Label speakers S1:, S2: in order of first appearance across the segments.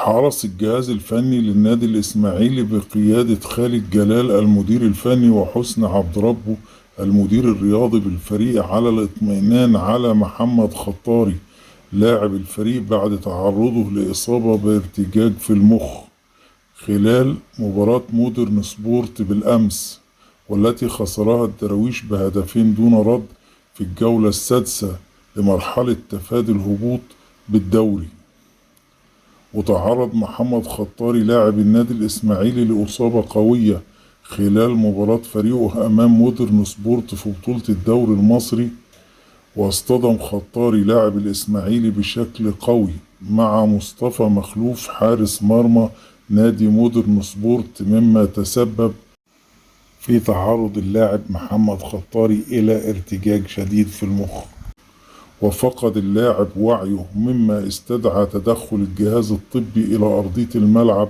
S1: حرص الجهاز الفني للنادي الإسماعيلي بقيادة خالد جلال المدير الفني وحسني عبد ربه المدير الرياضي بالفريق على الاطمئنان على محمد خطاري لاعب الفريق بعد تعرضه لإصابة بارتجاج في المخ خلال مباراة مودرن سبورت بالأمس، والتي خسرها الدراويش بهدفين دون رد في الجولة السادسة لمرحلة تفادي الهبوط بالدوري. وتعرض محمد خطاري لاعب النادي الإسماعيلي لإصابة قوية خلال مباراة فريقه أمام مودرن سبورت في بطولة الدوري المصري، واصطدم خطاري لاعب الإسماعيلي بشكل قوي مع مصطفى مخلوف حارس مرمى نادي مودرن سبورت، مما تسبب في تعرض اللاعب محمد خطاري إلى ارتجاج شديد في المخ، وفقد اللاعب وعيه، مما استدعى تدخل الجهاز الطبي إلى أرضية الملعب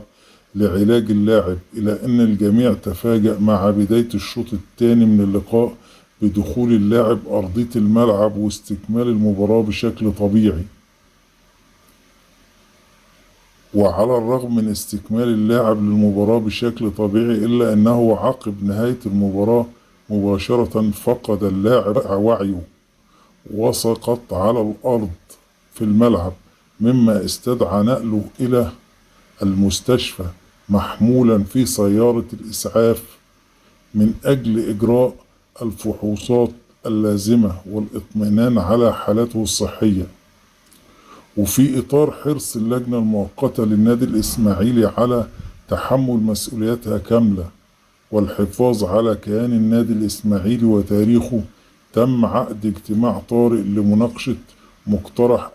S1: لعلاج اللاعب، إلى أن الجميع تفاجأ مع بداية الشوط الثاني من اللقاء بدخول اللاعب أرضية الملعب واستكمال المباراة بشكل طبيعي. وعلى الرغم من استكمال اللاعب للمباراة بشكل طبيعي، إلا أنه عقب نهاية المباراة مباشرة فقد اللاعب وعيه وسقط على الأرض في الملعب، مما استدعى نقله إلى المستشفى محمولا في سيارة الإسعاف من أجل إجراء الفحوصات اللازمة والاطمئنان على حالته الصحية. وفي إطار حرص اللجنة المؤقتة للنادي الإسماعيلي على تحمل مسؤولياتها كاملة والحفاظ على كيان النادي الإسماعيلي وتاريخه، تم عقد اجتماع طارئ لمناقشة مقترح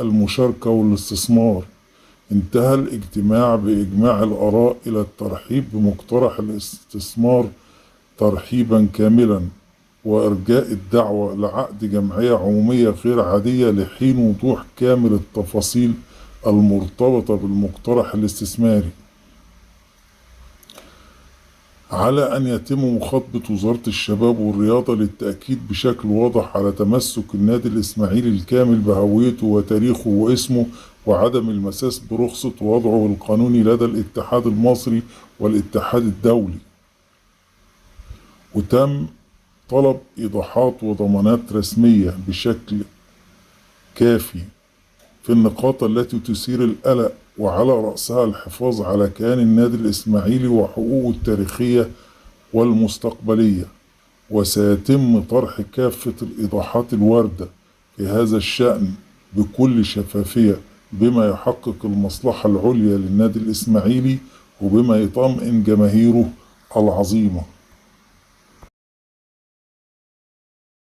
S1: المشاركة والاستثمار. انتهى الاجتماع بإجماع الآراء إلى الترحيب بمقترح الاستثمار ترحيبا كاملا، وإرجاء الدعوة لعقد جمعية عمومية غير عادية لحين وضوح كامل التفاصيل المرتبطة بالمقترح الاستثماري، على أن يتم مخاطبة وزارة الشباب والرياضة للتأكيد بشكل واضح على تمسك النادي الإسماعيلي الكامل بهويته وتاريخه واسمه، وعدم المساس برخصة وضعه القانوني لدى الاتحاد المصري والاتحاد الدولي. وتم طلب إيضاحات وضمانات رسمية بشكل كافي في النقاط التي تثير القلق، وعلى رأسها الحفاظ على كيان النادي الإسماعيلي وحقوقه التاريخية والمستقبلية. وسيتم طرح كافة الإيضاحات الواردة في هذا الشأن بكل شفافية، بما يحقق المصلحة العليا للنادي الإسماعيلي وبما يطمئن جماهيره العظيمة.